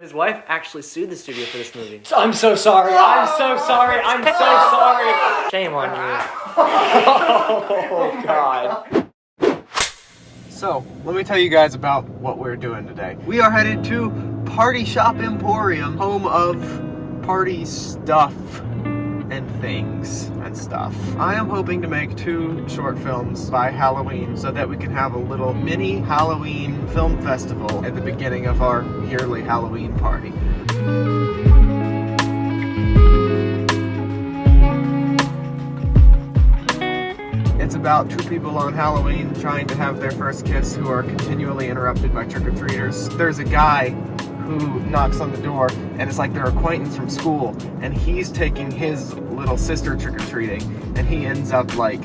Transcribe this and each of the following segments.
His wife actually sued the studio for this movie. I'm so sorry. I'm so sorry. I'm so sorry. Shame on you. Oh, God. So, let me tell you guys about what we're doing today. We are headed to Party Shop Emporium, home of party stuff and things and stuff. I am hoping to make 2 short films by Halloween so that we can have a little mini Halloween film festival at the beginning of our yearly Halloween party. It's about 2 people on Halloween trying to have their first kiss who are continually interrupted by trick-or-treaters. There's a guy who knocks on the door and it's like their acquaintance from school, and he's taking his little sister trick-or-treating, and he ends up like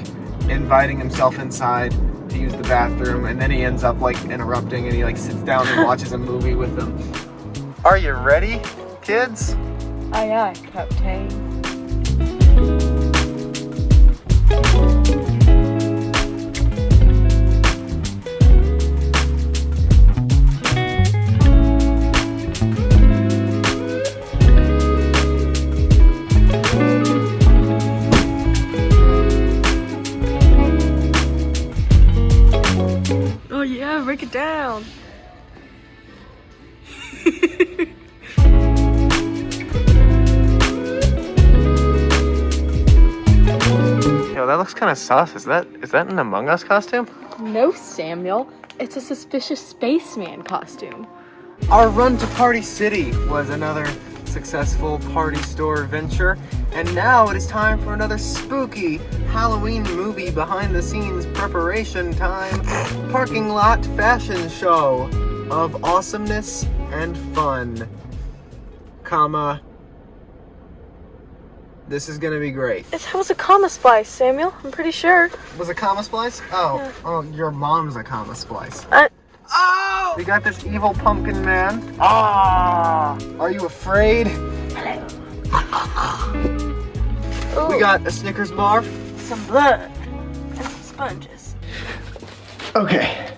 inviting himself inside to use the bathroom, and then he ends up like interrupting, and he like sits down and watches a movie with them. Are you ready, kids? Aye aye, Captain. Oh yeah, break it down. Yo, that looks kind of sus. Is that an Among Us costume? No, Samuel. It's a suspicious spaceman costume. Our run to Party City was another successful party store venture, and now it is time for another spooky Halloween movie behind the scenes preparation time parking lot fashion show of awesomeness and fun, comma, this is gonna be great. It was a comma splice, Samuel. I'm pretty sure. Was a comma splice? Oh, Yeah. oh, your mom's a comma splice. Oh! We got this evil pumpkin man. Ah! Are you afraid? Ooh, We got a Snickers bar. some blood and some sponges. Okay,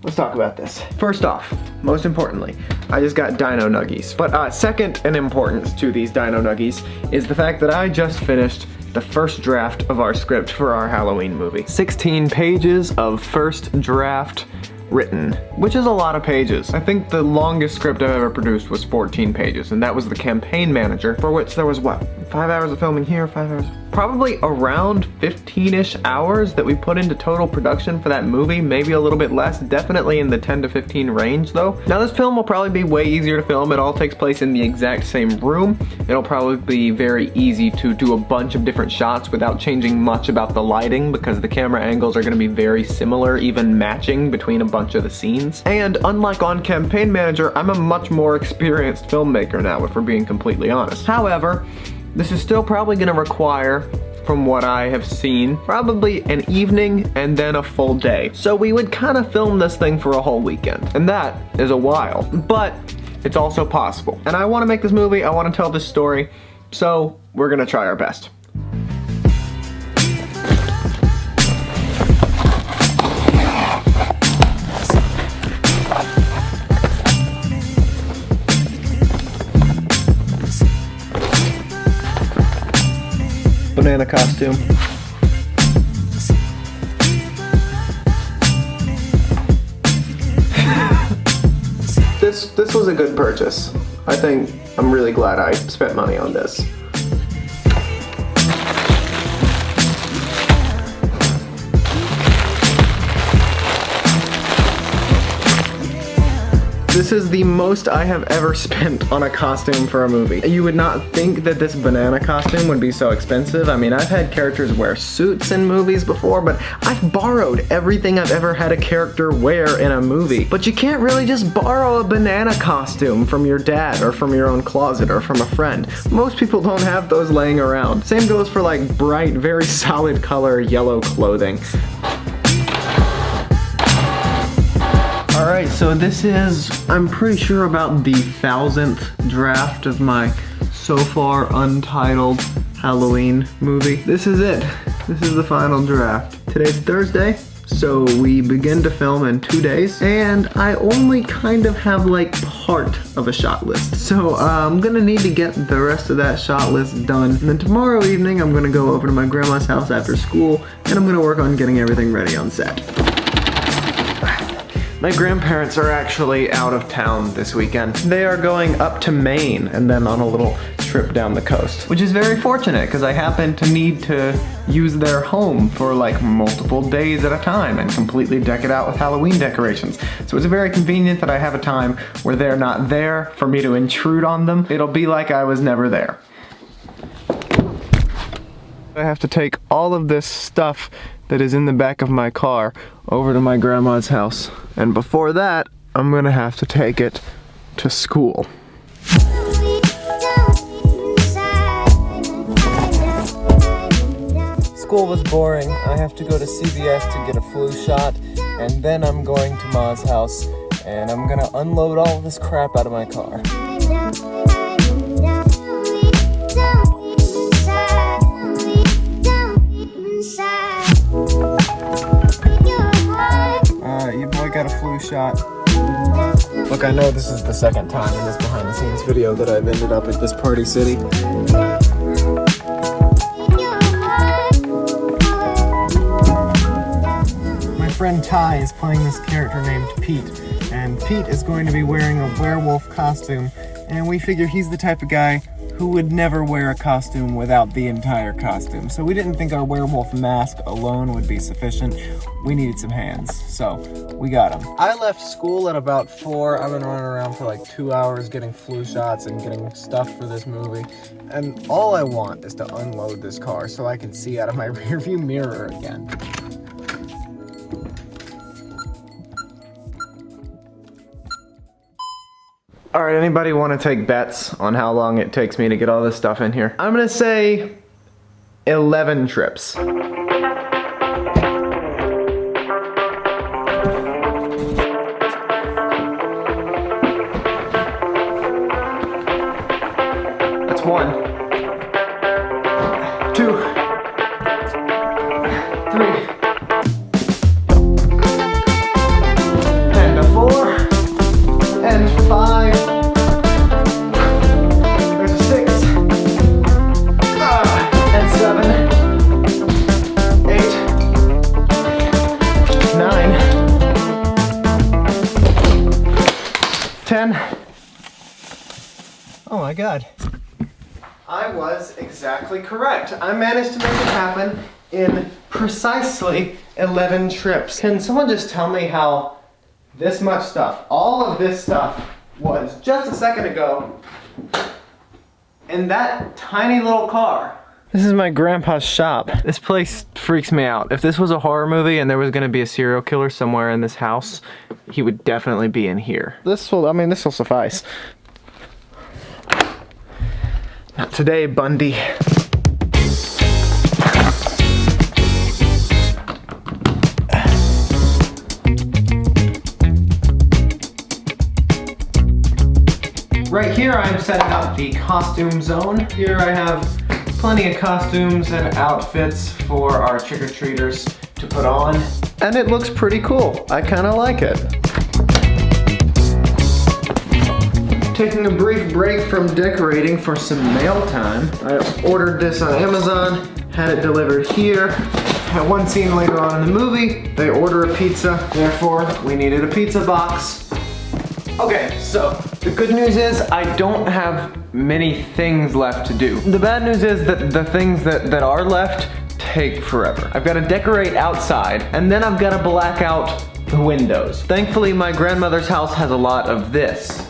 let's talk about this. First off, most importantly, I just got Dino Nuggies. But second in importance to these Dino Nuggies is the fact that I just finished the first draft of our script for our Halloween movie. 16 pages of first draft written, which is a lot of pages. I think the longest script I've ever produced was 14 pages, and that was the campaign manager, for which there was what, 5 hours of filming here, 5 hours? Probably around 15-ish hours that we put into total production for that movie, maybe a little bit less, definitely in the 10 to 15 range though. Now this film will probably be way easier to film. It all takes place in the exact same room. It'll probably be very easy to do a bunch of different shots without changing much about the lighting, because the camera angles are going to be very similar, even matching between a bunch of the scenes. And unlike on Campaign Manager, I'm a much more experienced filmmaker now, if we're being completely honest. However, this is still probably going to require, from what I have seen, probably an evening and then a full day. So we would kind of film this thing for a whole weekend, and that is a while, but it's also possible. And I want to make this movie, I want to tell this story, so we're going to try our best. Banana costume. This was a good purchase. I think I'm really glad I spent money on this. This is the most I have ever spent on a costume for a movie. You would not think that this banana costume would be so expensive. I mean, I've had characters wear suits in movies before, but I've borrowed everything I've ever had a character wear in a movie. But you can't really just borrow a banana costume from your dad or from your own closet or from a friend. Most people don't have those laying around. Same goes for like bright, very solid color yellow clothing. Alright, so this is, I'm pretty sure, about the 1000th draft of my so far untitled Halloween movie. This is it. This is the final draft. Today's Thursday, so we begin to film in 2 days, and I only kind of have like part of a shot list. So I'm gonna need to get the rest of that shot list done. And then tomorrow evening, I'm gonna go over to my grandma's house after school, and I'm gonna work on getting everything ready on set. My grandparents are actually out of town this weekend. They are going up to Maine and then on a little trip down the coast, which is very fortunate because I happen to need to use their home for like multiple days at a time and completely deck it out with Halloween decorations. So it's very convenient that I have a time where they're not there for me to intrude on them. It'll be like I was never there. I have to take all of this stuff that is in the back of my car over to my grandma's house. And before that, I'm gonna have to take it to school. School was boring. I have to go to CVS to get a flu shot, and then I'm going to Ma's house, and I'm gonna unload all of this crap out of my car. Your boy got a flu shot. Look, I know this is the second time in this behind the scenes video that I've ended up at this party city. My friend Ty is playing this character named Pete, and Pete is going to be wearing a werewolf costume, and we figure he's the type of guy who would never wear a costume without the entire costume. So we didn't think our werewolf mask alone would be sufficient. We needed some hands, so we got them. I left school at about 4. I've been running around for like 2 hours getting flu shots and getting stuff for this movie. And all I want is to unload this car so I can see out of my rearview mirror again. All right, anybody want to take bets on how long it takes me to get all this stuff in here? I'm gonna say 11 trips. That's 1, 2, 3, and a 4, and 5. Oh my God. I was exactly correct. I managed to make it happen in precisely 11 trips. Can someone just tell me how this much stuff, all of this stuff, was just a second ago in that tiny little car? This is my grandpa's shop. This place freaks me out. If this was a horror movie and there was gonna be a serial killer somewhere in this house, he would definitely be in here. This will suffice. Not today, Bundy. Right here I'm setting up the costume zone. Here I have plenty of costumes and outfits for our trick-or-treaters to put on. And it looks pretty cool. I kinda like it. Taking a brief break from decorating for some mail time. I ordered this on Amazon, had it delivered here. At one scene later on in the movie, they order a pizza, therefore we needed a pizza box. Okay, so the good news is I don't have many things left to do. The bad news is that the things that are left take forever. I've got to decorate outside, and then I've got to black out the windows. Thankfully, my grandmother's house has a lot of this.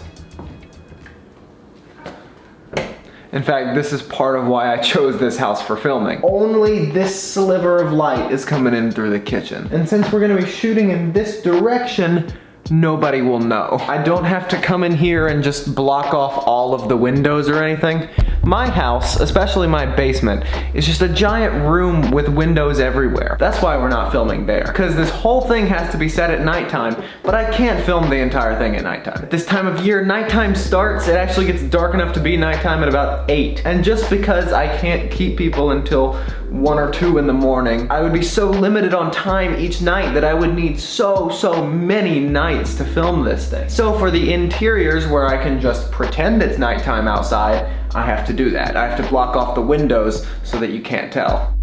In fact, this is part of why I chose this house for filming. Only this sliver of light is coming in through the kitchen. And since we're gonna be shooting in this direction, nobody will know. I don't have to come in here and just block off all of the windows or anything. My house, especially my basement, is just a giant room with windows everywhere. That's why we're not filming there. Because this whole thing has to be set at nighttime, but I can't film the entire thing at nighttime. At this time of year, nighttime starts, it actually gets dark enough to be nighttime at about 8. And just because I can't keep people until 1 or 2 in the morning. I would be so limited on time each night that I would need so many nights to film this thing. So for the interiors where I can just pretend it's nighttime outside, I have to do that. I have to block off the windows so that you can't tell.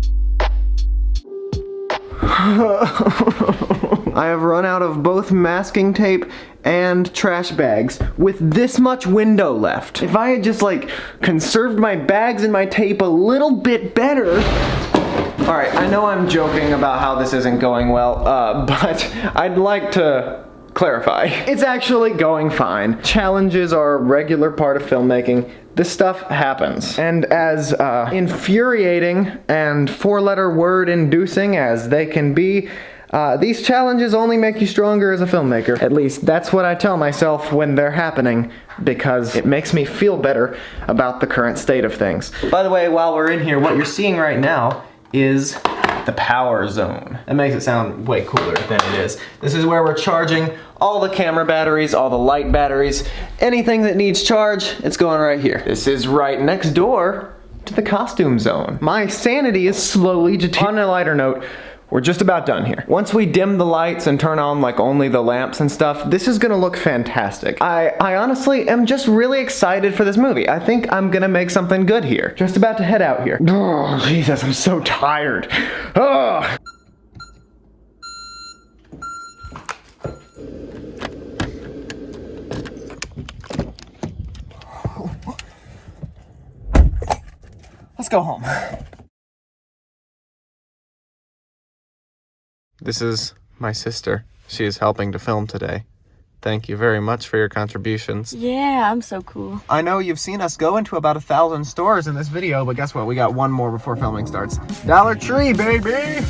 I have run out of both masking tape and trash bags with this much window left. If I had just like conserved my bags and my tape a little bit better. All right, I know I'm joking about how this isn't going well, but I'd like to clarify. It's actually going fine. Challenges are a regular part of filmmaking. This stuff happens. And as infuriating and 4-letter word inducing as they can be, these challenges only make you stronger as a filmmaker. At least that's what I tell myself when they're happening, because it makes me feel better about the current state of things. By the way, while we're in here, what you're seeing right now is the power zone. That makes it sound way cooler than it is. This is where we're charging all the camera batteries, all the light batteries, anything that needs charge, it's going right here. This is right next door to the costume zone. My sanity is slowly deteriorating. On a lighter note, we're just about done here. Once we dim the lights and turn on like only the lamps and stuff, this is gonna look fantastic. I honestly am just really excited for this movie. I think I'm gonna make something good here. Just about to head out here. Oh, Jesus, I'm so tired. Oh. Let's go home. This is my sister. She is helping to film today. Thank you very much for your contributions. Yeah, I'm so cool. I know you've seen us go into about 1,000 stores in this video, but guess what? We got one more before filming starts. Dollar Tree, baby!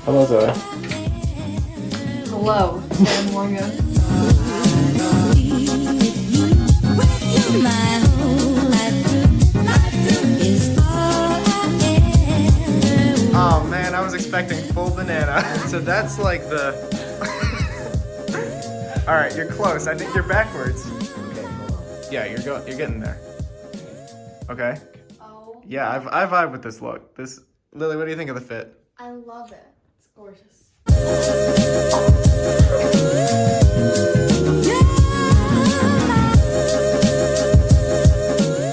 Hello, Zoe. Hello, Sam Morgan. Oh man, I was expecting full banana. So that's like the... Alright, you're close. I think you're backwards. Okay, hold on. Yeah, you're getting there. Okay? Oh. Yeah, I vibe with this look. Lily, what do you think of the fit? I love it. It's gorgeous.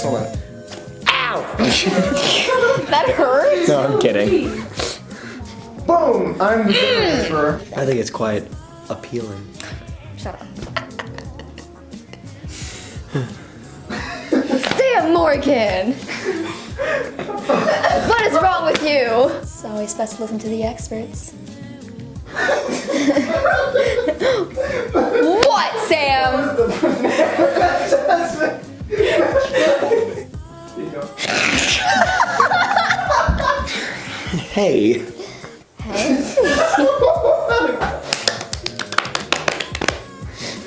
Hold on. Ow! That hurts? No, I'm kidding. Boom! I'm the photographer. I think it's quite appealing. Shut up. Sam Morgan! What is wrong with you? It's always best to listen to the experts. What, Sam? Hey.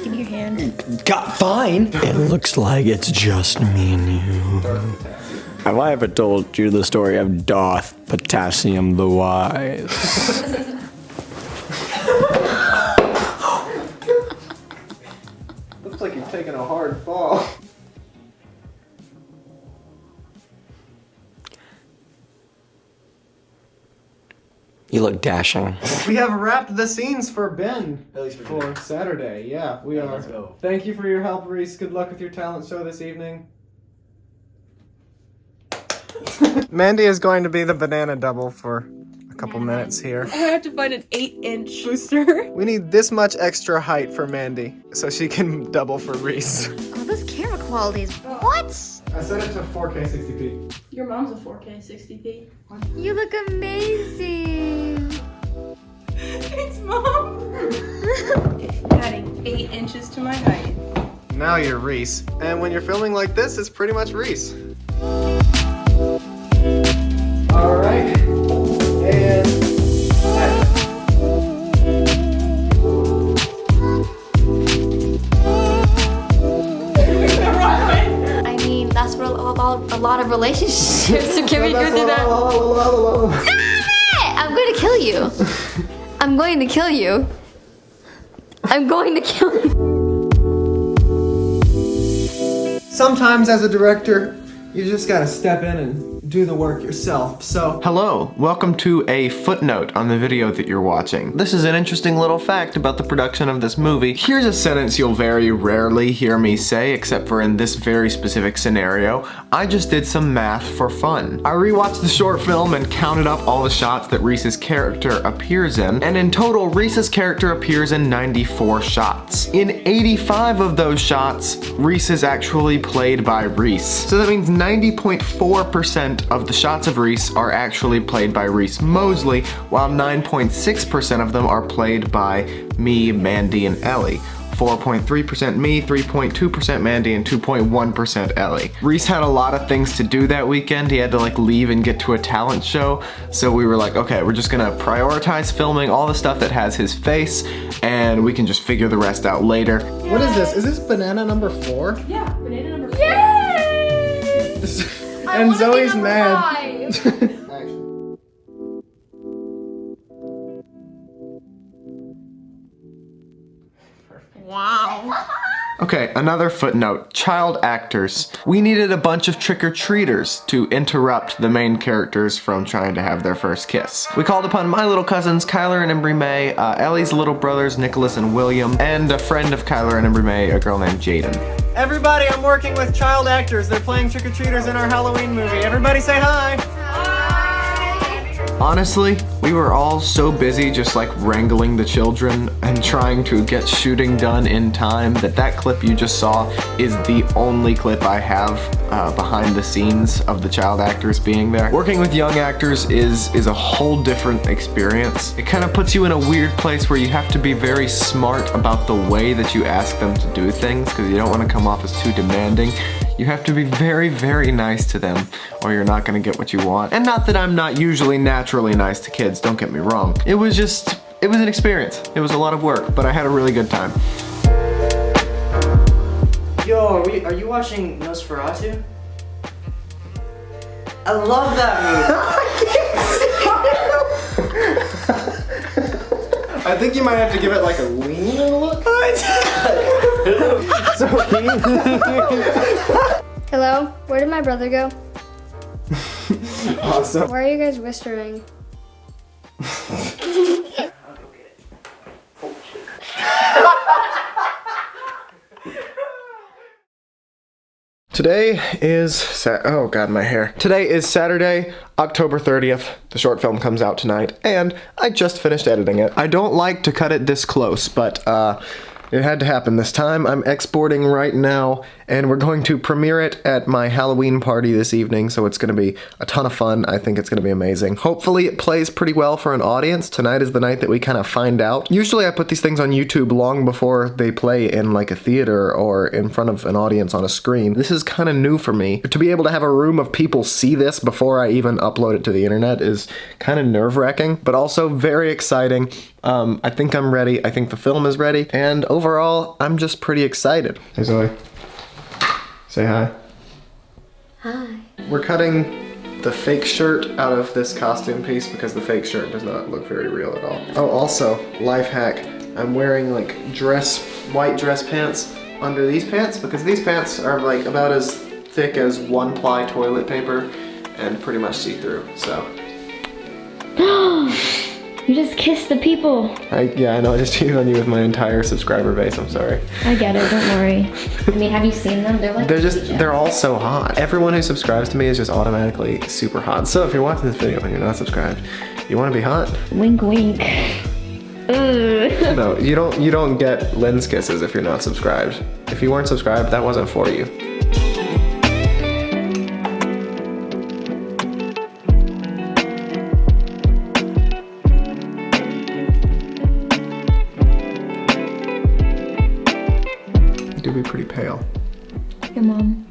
Give me your hand. Got fine. It looks like it's just me and you. Have I ever told you the story of Darth Potassium the Wise? Looks like you've taken a hard fall. You look dashing. We have wrapped the scenes for Ben for Saturday. Yeah, we are. Let's go. Thank you for your help, Reese. Good luck with your talent show this evening. Mandy is going to be the banana double for a couple minutes here. I have to find an 8-inch booster. We need this much extra height for Mandy so she can double for Reese. Oh, those camera qualities. What? I set it to 4K 60p. Your mom's a 4K 60p. You look amazing. Thanks, Mom. Adding 8 inches to my height. Now you're Reese. And when you're filming like this, it's pretty much Reese. All right. And... relationships to get me through that. Stop it! I'm going to kill you. I'm going to kill you. I'm going to kill you. Sometimes as a director, you just gotta step in and do the work yourself. So, hello, welcome to a footnote on the video that you're watching. This is an interesting little fact about the production of this movie. Here's a sentence you'll very rarely hear me say, except for in this very specific scenario. I just did some math for fun. I rewatched the short film and counted up all the shots that Reese's character appears in, and in total, Reese's character appears in 94 shots. In 85 of those shots, Reese is actually played by Reese. So that means 90.4% of the shots of Reese are actually played by Reese Mosley, while 9.6% of them are played by me, Mandy, and Ellie. 4.3% me, 3.2% Mandy, and 2.1% Ellie. Reese had a lot of things to do that weekend. He had to like leave and get to a talent show. So we were like, okay, we're just gonna prioritize filming all the stuff that has his face, and we can just figure the rest out later. what is this? Is this banana number 4? Yeah, banana number 4. Yay! And Zoe's mad. 5. Wow. Okay, another footnote. Child actors. We needed a bunch of trick-or-treaters to interrupt the main characters from trying to have their first kiss. We called upon my little cousins, Kyler and Embry May, Ellie's little brothers, Nicholas and William, and a friend of Kyler and Embry May, a girl named Jaden. Everybody, I'm working with child actors. They're playing trick-or-treaters in our Halloween movie. Everybody say hi! Honestly, we were all so busy just like wrangling the children and trying to get shooting done in time that clip you just saw is the only clip I have behind the scenes of the child actors being there. Working with young actors is a whole different experience. It kind of puts you in a weird place where you have to be very smart about the way that you ask them to do things because you don't want to come off as too demanding. You have to be very, very nice to them or you're not gonna get what you want. And not that I'm not usually naturally nice to kids, don't get me wrong. It was an experience. It was a lot of work, but I had a really good time. Yo, are you watching Nosferatu? I love that movie. I think you might have to give it like a lean and a look. Hello? Where did my brother go? Awesome. Why are you guys whispering? Today is oh god, my hair. Today is Saturday, October 30th. The short film comes out tonight, and I just finished editing it. I don't like to cut it this close, but it had to happen this time. I'm exporting right now, and we're going to premiere it at my Halloween party this evening, so it's gonna be a ton of fun. I think it's gonna be amazing. Hopefully it plays pretty well for an audience. Tonight is the night that we kind of find out. Usually I put these things on YouTube long before they play in like a theater or in front of an audience on a screen. This is kind of new for me. To be able to have a room of people see this before I even upload it to the internet is kind of nerve-wracking, but also very exciting. I think I'm ready. I think the film is ready. And overall, I'm just pretty excited. Hey Zoe. Say hi. Hi. We're cutting the fake shirt out of this costume piece because the fake shirt does not look very real at all. Oh, also, life hack. I'm wearing like white dress pants under these pants because these pants are like about as thick as 1-ply toilet paper and pretty much see-through, so. You just kissed the people. Yeah, I know, I just cheated on you with my entire subscriber base, I'm sorry. I get it, don't worry. I mean, have you seen them? They're like They're all so hot. Everyone who subscribes to me is just automatically super hot. So if you're watching this video and you're not subscribed, you wanna be hot? wink wink. No, you don't get lens kisses if you're not subscribed. If you weren't subscribed, that wasn't for you. You do be pretty pale. Your mom.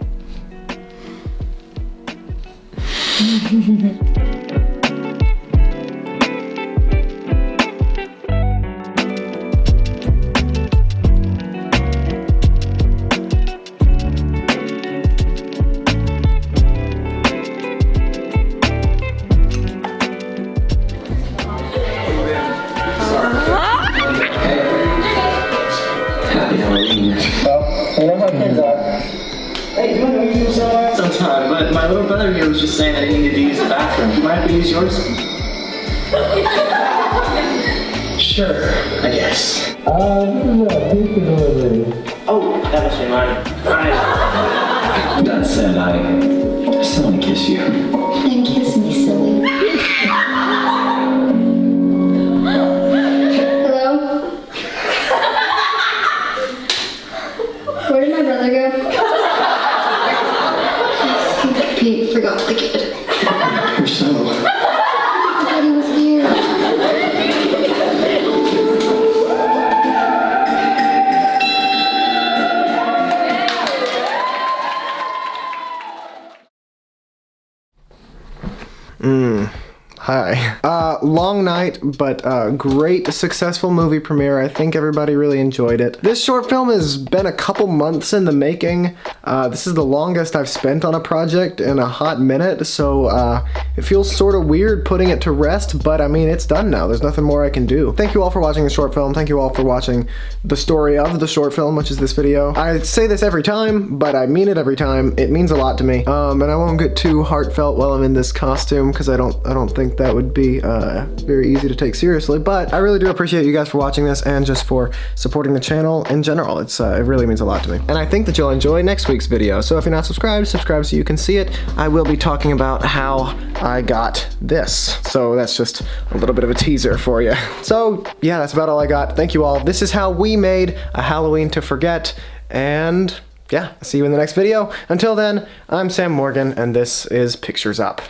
happy Halloween. Well, you know how kids are. Hey, do you want to use somewhere? Sometime, but my little brother here was just saying that he needed to use the bathroom. Do you mind if we use yours? Sure, I guess. Oh, that must be mine. Fine. That said, I still want to kiss you. Then kiss me, silly. Hello? Where did my brother go? He forgot the kid. You're so... I thought he was here. Hi. Long night, but great successful movie premiere. I think everybody really enjoyed it. This short film has been a couple months in the making. This is the longest I've spent on a project in a hot minute, so it feels sort of weird putting it to rest, but I mean, it's done now. There's nothing more I can do. Thank you all for watching the short film. Thank you all for watching the story of the short film, which is this video. I say this every time, but I mean it every time. It means a lot to me. And I won't get too heartfelt while I'm in this costume, because I don't think that would be very easy to take seriously, but I really do appreciate you guys for watching this and just for supporting the channel in general. It really means a lot to me. And I think that you'll enjoy next week's video, so if you're not subscribed, subscribe so you can see it. I will be talking about how I got this. So that's just a little bit of a teaser for you. So yeah, that's about all I got. Thank you all. This is how we made a Halloween to forget, and yeah, see you in the next video. Until then, I'm Sam Morgan, and this is Pictures Up.